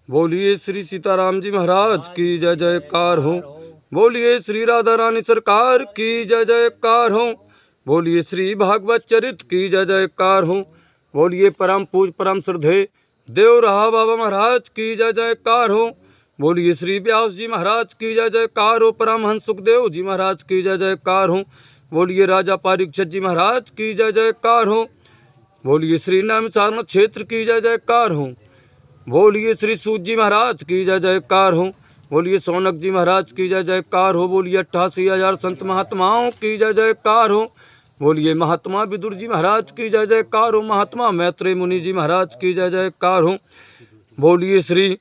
बोलिए श्री सीताराम जी महाराज की जय जयकार हो। बोलिए श्री राधा रानी सरकार की जय जयकार हो। बोलिए श्री भागवत चरित की जय जयकार हो। बोलिए परम पूज परम श्रद्धे देव रहा बाबा महाराज की जय जयकार हो। बोलिए श्री व्यास जी महाराज की जय जयकार हो। परमहंस सुखदेव जी महाराज की जय जयकार हो। बोलिए राजा परीक्षित जी महाराज की जय जयकार हो। बोलिए श्री नैमिषारण्य क्षेत्र की जय जयकार हो। बोलिए श्री सूत जी महाराज की जय जयकार हो। बोलिए सौनक जी महाराज की जय जयकार हो। बोलिए 88,000 संत महात्माओं की जय जयकार हो। बोलिए महात्मा विदुर जी महाराज की जय जयकार हो। महात्मा मैत्रेय मुनि जी महाराज की जय जयकार हो। बोलिए श्री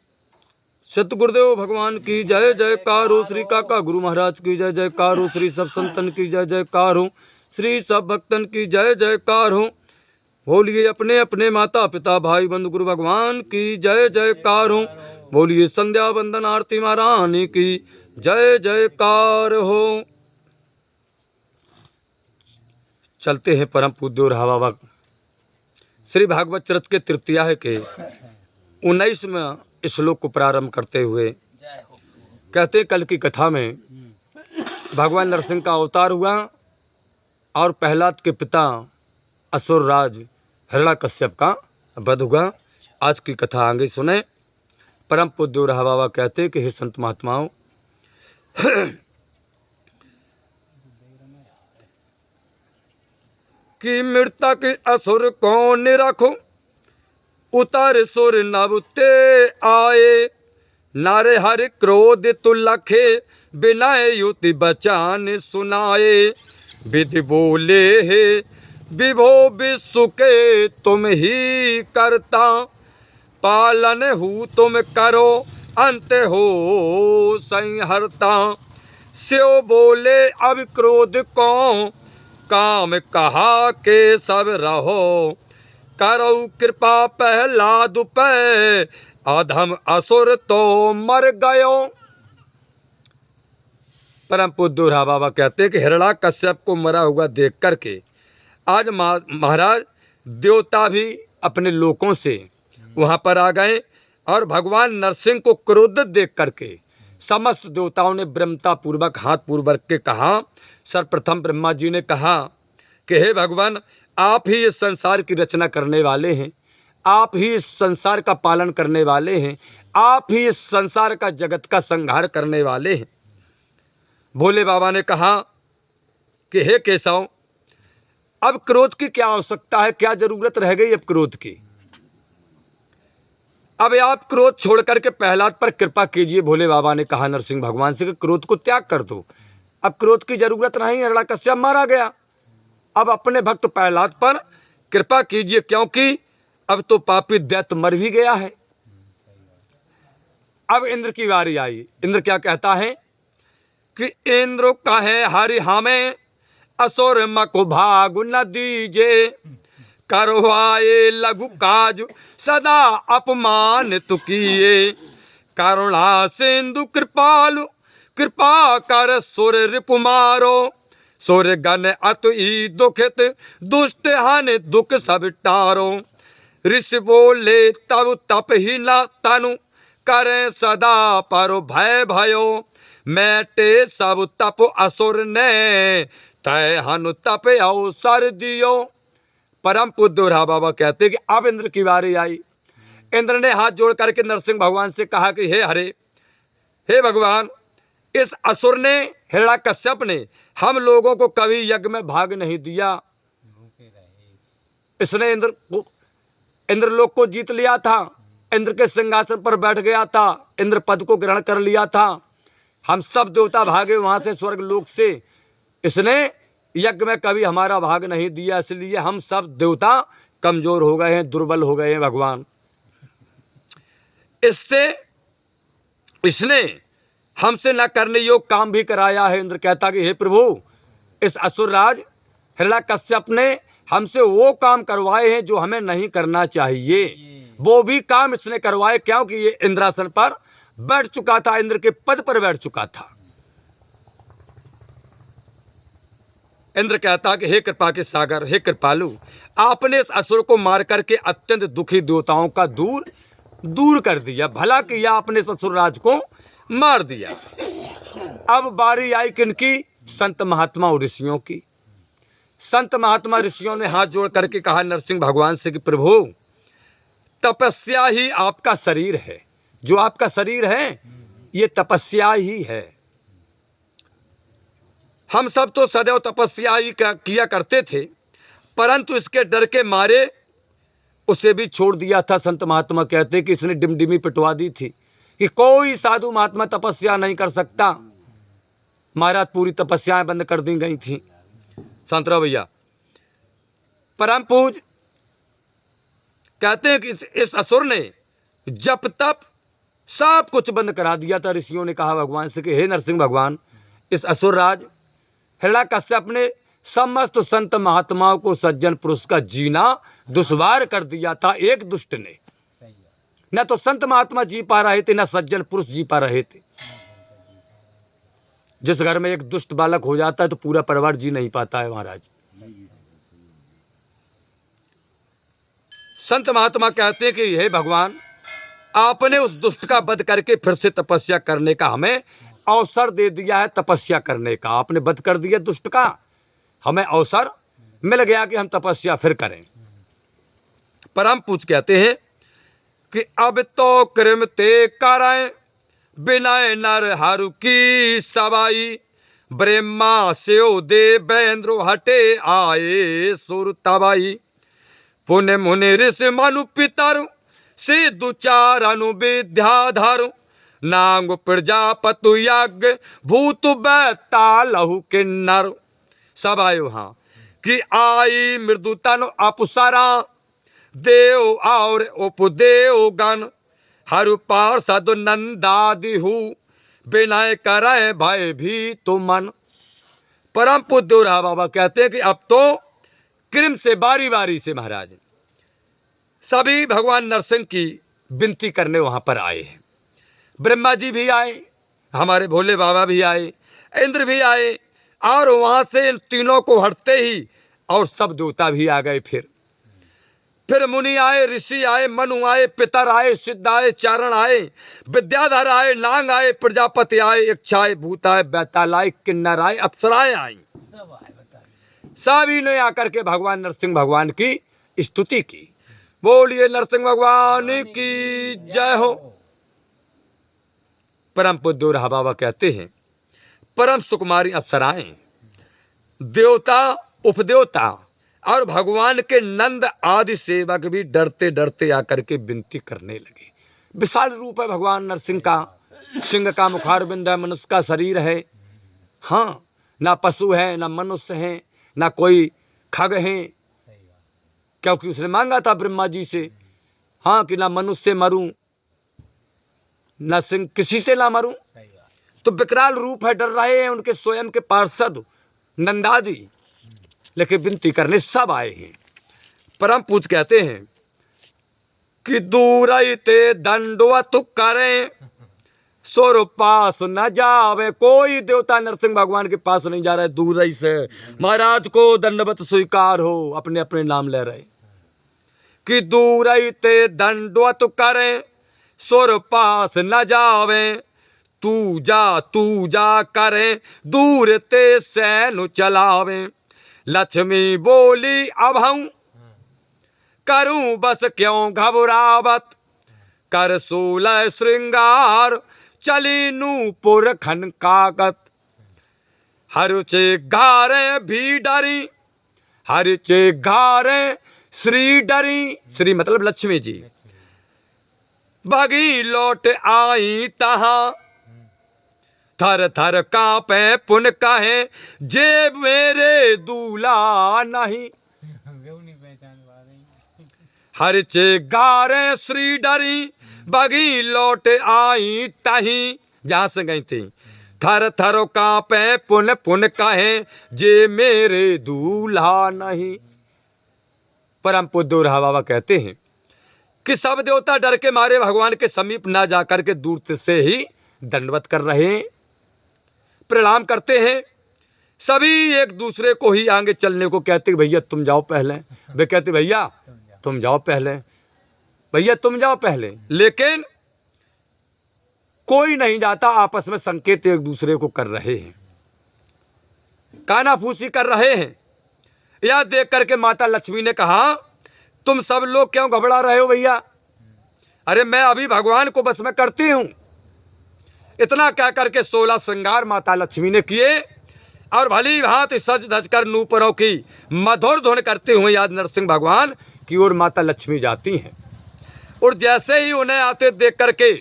सतगुरुदेव भगवान की जय जयकार हो। श्री काका गुरु महाराज की जय जयकार हो। श्री सब संतन की जय जयकार हो। श्री सब भक्तन की जय जयकार हो। बोलिए अपने अपने माता पिता भाई बंधु गुरु भगवान की जय जयकार हो। बोलिए संध्या वंदन आरती महारानी की जय जयकार हो। चलते हैं परम पूज्य बाबा श्री भागवत चरित के तृतीया के 19वें श्लोक को प्रारंभ करते हुए कहते कल की कथा में भगवान नरसिंह का अवतार हुआ और प्रहलाद के पिता असुर राज हिरण्याकश्यप का वध हुआ। आज की कथा आगे सुने। परम पूज्य बाबा कहते कि हे संत महात्माओं, कि मृतक असुर कौन रखो, उतर सुर नवते आए, नारे हर क्रोध तुलखे, बिनय युति बचान सुनाए। विधि बोले हे विभो विश्व के तुम ही करता, पालन हु तुम करो अंत हो संहरता। स्यो बोले अब क्रोध को, काम कहा के सब रहो, करो कृपा प्रहलाद पे, अधम असुर तो मर गयो। परम पूज्य बाबा कहते कि हिरण्याकश्यप को मरा हुआ देख करके आज महाराज देवता भी अपने लोकों से वहाँ पर आ गए और भगवान नरसिंह को क्रोधित देख करके समस्त देवताओं ने ब्रह्मता पूर्वक हाथ पूर्वक के कहा। सर्वप्रथम ब्रह्मा जी ने कहा कि हे भगवान, आप ही इस संसार की रचना करने वाले हैं, आप ही इस संसार का पालन करने वाले हैं, आप ही इस संसार का जगत का संहार करने वाले हैं। भोले बाबा ने कहा कि हे केशव, अब क्रोध की क्या आवश्यकता है, क्या जरूरत रह गई अब क्रोध की। अब आप क्रोध छोड़ करके प्रहलाद पर कृपा कीजिए। भोले बाबा ने कहा नरसिंह भगवान से कि क्रोध को त्याग कर दो, अब क्रोध की जरूरत नहीं, हिरण्याकश्यप मारा गया, अब अपने भक्त प्रहलाद पर कृपा कीजिए, क्योंकि अब तो पापी दैत्य मर भी गया है। अब इंद्र की बारी आई। इंद्र क्या कहता है कि इंद्र कहे हरि हमें, असुर मको भाग न दीजे, करवाए लघु काज सदा अपमान तु किए। करुणा सिंधु कृपालु, कृपा कर सुर रिपु मारो, सुर गण अति दुखित, दुष्ट हन दुख सब टारो। ऋषि बोले तब तप ही न तनु, करे सदा पर भय भयो, मैटे सब तप असुर ने, तय हनु तप अवसर दियो। परम पूज्य बाबा कहते कि अब इंद्र की बारी आई। इंद्र ने हाथ जोड़ करके नरसिंह भगवान से कहा कि हे हरे, हे भगवान, इस असुर ने, हिरण्याकश्यप ने हम लोगों को कभी यज्ञ में भाग नहीं दिया। इसने इंद्रलोक को जीत लिया था, इंद्र के सिंहासन पर बैठ गया था, इंद्र पद को ग्रहण कर लिया था। हम सब देवता भागे वहां से स्वर्ग लोक से, इसने यज्ञ में कभी हमारा भाग नहीं दिया, इसलिए हम सब देवता कमजोर हो गए हैं, दुर्बल हो गए हैं भगवान। इसने हमसे न करने योग काम भी कराया है। इंद्र कहता कि हे प्रभु, इस असुरराज हिरण्याकश्यप ने हमसे वो काम करवाए हैं जो हमें नहीं करना चाहिए, वो भी काम इसने करवाए, क्योंकि ये इंद्रासन पर बैठ चुका था, इंद्र के पद पर बैठ चुका था। इंद्र कहता कि हे कृपा के सागर, हे कृपालु, आपने इस असुर को मार करके अत्यंत दुखी देवताओं का दूर दूर कर दिया, भला किया, अपने ससुरराज को मार दिया। अब बारी आई किनकी? संत महात्मा और ऋषियों की। संत महात्मा ऋषियों ने हाथ जोड़ करके कहा नरसिंह भगवान से कि प्रभु, तपस्या ही आपका शरीर है, जो आपका शरीर है ये तपस्या ही है। हम सब तो सदैव तपस्या ही किया करते थे, परंतु इसके डर के मारे उसे भी छोड़ दिया था। संत महात्मा कहते कि इसने डिमडिमी पिटवा दी थी कि कोई साधु महात्मा तपस्या नहीं कर सकता। महाराज पूरी तपस्याएं बंद कर दी गई थी। संतराव भैया परम पूज कहते हैं कि इस असुर ने जप तप सब कुछ बंद करा दिया था। ऋषियों ने कहा भगवान से कि हे नरसिंह भगवान, इस असुर राज हिरण्याकश्यप ने समस्त संत महात्माओं को, सज्जन पुरुष का जीना दुश्वार कर दिया था। एक दुष्ट ने, न तो संत महात्मा जी पा रहे थे, न सज्जन पुरुष जी पा रहे थे। जिस घर में एक दुष्ट बालक हो जाता है तो पूरा परिवार जी नहीं पाता है महाराज। संत महात्मा कहते हैं कि हे भगवान, आपने उस दुष्ट का वध करके फिर से तपस्या करने का हमें अवसर दे दिया है। तपस्या करने का आपने वध कर दिया दुष्ट का, हमें अवसर मिल गया कि हम तपस्या फिर करें। परम पूज कहते हैं कि अब तो कृम ते कराएं बिनय नर हरु की सवाई, ब्रह्मा स्यो देवेंद्र हटे आए सुर तबाई, पुण्य मुनि ऋषि मनु पितर सिद्धु चारनु विद्याधर, नांग प्रजापतु यज्ञ भूत बैतालहु किन्नर। सब आए वहाँ कि आई मृदु तन अप्सरा, देव और उपदेव गण, हरु पार्षद नंदादिहु, विनय करे भय भी तो मन। परम पूज्य रहा बाबा कहते हैं कि अब तो कृम से बारी बारी से महाराज सभी भगवान नरसिंह की विनती करने वहां पर आए हैं। ब्रह्मा जी भी आए, हमारे भोले बाबा भी आए, इंद्र भी आए, और वहां से इन तीनों को हटते ही और सब देवता भी आ गए। फिर मुनि आए, ऋषि आए, मनु आए, पितर आए, सिद्ध आए, चारण आए, विद्याधर आए, नांग आए, प्रजापति आए, इच्छा आए, भूत आए, बैताल आए, किन्नर आए, अप्सराएं आई। सभी ने आकर के भगवान नरसिंह भगवान की स्तुति की। बोलिए नरसिंह भगवान की जय हो। परम पूज्य रहा बाबा कहते हैं परम सुकुमारी अप्सराएं, देवता, उपदेवता और भगवान के नंद आदि सेवक भी डरते डरते आकर के विनती करने लगे। विशाल रूप है भगवान नरसिंह का, सिंह का मुखारबिंद है, मनुष्य का शरीर है। हाँ, ना पशु है, ना मनुष्य है, ना कोई खग है, क्योंकि उसने मांगा था ब्रह्मा जी से, हाँ, कि ना मनुष्य से मरूं, ना सिंह किसी से ना मरूं। तो विकराल रूप है, डर रहे हैं उनके स्वयं के पार्षद नंदादि, लेकिन विनती करने सब आए हैं। परम पूज कहते हैं कि दूर ते दंडवत करें सुर पास न जावे। कोई देवता नरसिंह भगवान के पास नहीं जा रहा है, दूर ही से महाराज को दंडवत स्वीकार हो, अपने अपने नाम ले रहे कि दूर ते दंडवत करें सुर पास न जावे, तू जा करें दूर ते सैनु चलावे। लक्ष्मी बोली अब हम करूं बस क्यों घबरावत, कर सोलह श्रृंगार चली नूपुर खनकागत। हरुचे गारे भी डरी, हरुचे गारे श्री डरी, श्री मतलब लक्ष्मी जी, भगी लौट आई तहां, थर थर कांपे पुन कहे जे मेरे दूल्हा नहीं। हरचे गारे श्री डरी, बगी लौट आई तही, जहां से गई थी। थर थर कांपे पुन पुन कहे जे मेरे दूल्हा नहीं। परम पूज्य रहा बाबा कहते हैं कि सब देवता डर के मारे भगवान के समीप ना जाकर के दूर से ही दंडवत कर रहे हैं, प्रणाम करते हैं। सभी एक दूसरे को ही आगे चलने को कहते भैया तुम जाओ पहले, वे कहते भैया तुम जाओ पहले। भैया तुम जाओ पहले, लेकिन कोई नहीं जाता। आपस में संकेत एक दूसरे को कर रहे हैं, कानाफूसी कर रहे हैं। यह देख करके माता लक्ष्मी ने कहा, तुम सब लोग क्यों घबरा रहे हो भैया? अरे मैं अभी भगवान को बस में करती हूं। इतना कह करके 16 श्रृंगार माता लक्ष्मी ने किए और भली भांति सज धज कर नूपुरों की मधुर धुन करते हुए याद नरसिंह भगवान की ओर माता लक्ष्मी जाती हैं। और जैसे ही उन्हें आते देख करके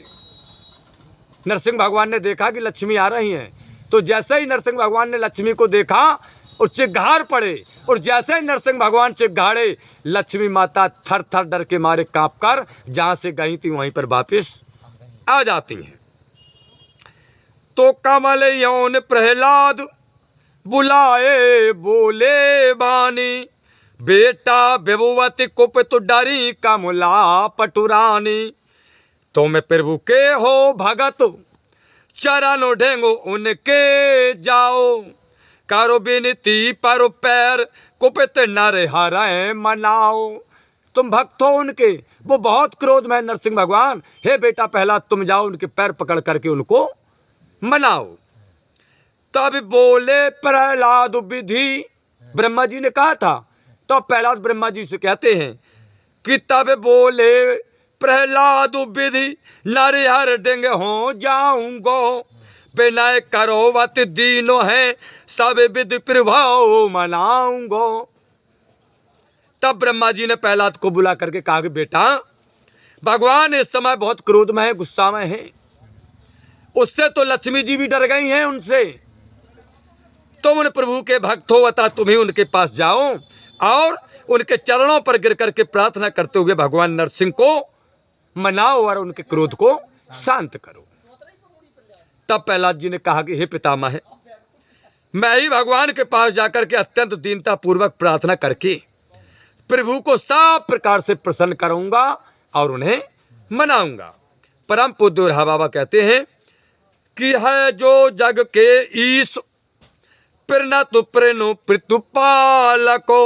नरसिंह भगवान ने देखा कि लक्ष्मी आ रही हैं, तो जैसे ही नरसिंह भगवान ने लक्ष्मी को देखा और चिघाड़ पड़े, और जैसे ही नरसिंह भगवान चिघाड़े, लक्ष्मी माता थर थर डर के मारे कांप कर जहां से गई थी वहीं पर वापिस आ जाती हैं। तो कमल यौन प्रहलाद बुलाए बोले बानी, बेटा विभुवती कुपित डरी कमला पटुरानी। तुम प्रभु के हो भगत चरण ढेंगो उनके जाओ, करो विनती पर पैर कुपित नर हरै मनाओ। तुम भक्त हो उनके, वो बहुत क्रोध में नरसिंह भगवान, हे बेटा पहला तुम जाओ उनके पैर पकड़ करके उनको मनाओ। तब बोले प्रहलाद विधि, ब्रह्मा जी ने कहा था, तो प्रहलाद ब्रह्मा जी से कहते हैं कि तब बोले प्रहलाद विधि नरिहर डिंग हो जाऊंगो, विनय करोवत दीनो है सब विधि प्रभाव मनाऊंगो। तब ब्रह्मा जी ने प्रहलाद को बुला करके कहा कि बेटा भगवान इस समय बहुत क्रोध में है, गुस्सा में है। उससे तो लक्ष्मी जी भी डर गई हैं उनसे। तुम उन प्रभु के भक्त हो, अतः तुम्हें उनके पास जाओ और उनके चरणों पर गिर करके प्रार्थना करते हुए भगवान नरसिंह को मनाओ और उनके क्रोध को शांत करो। तब प्रहलाद जी ने कहा कि हे पितामह, मैं ही भगवान के पास जाकर के अत्यंत दीनता पूर्वक प्रार्थना करके प्रभु को सब प्रकार से प्रसन्न करूंगा और उन्हें मनाऊंगा। परम पूज्य दोरहा बाबा कहते हैं कि है जो जग के ईश प्रणतु प्रेनु प्रतिपालको,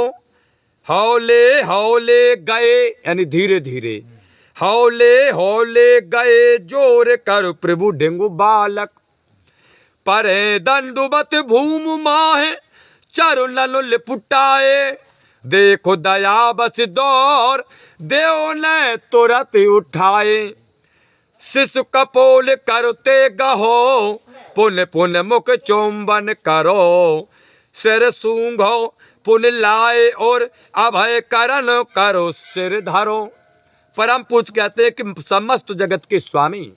हौले हौले गए यानी धीरे धीरे, हौले हौले गए जोर कर प्रभु ढेंगु बालक, परे दंडुबत भूमि माहे चरुन लिपुटाए, देखो दया बस दौर देव ने तुरंत उठाए, शिशु कपोल करते गहो पुन पुन मुख चुंबन करो, सिर सूंघो पुन लाए और अभय करण करो सिर धरो। परम पूज्य कहते हैं कि समस्त जगत के स्वामी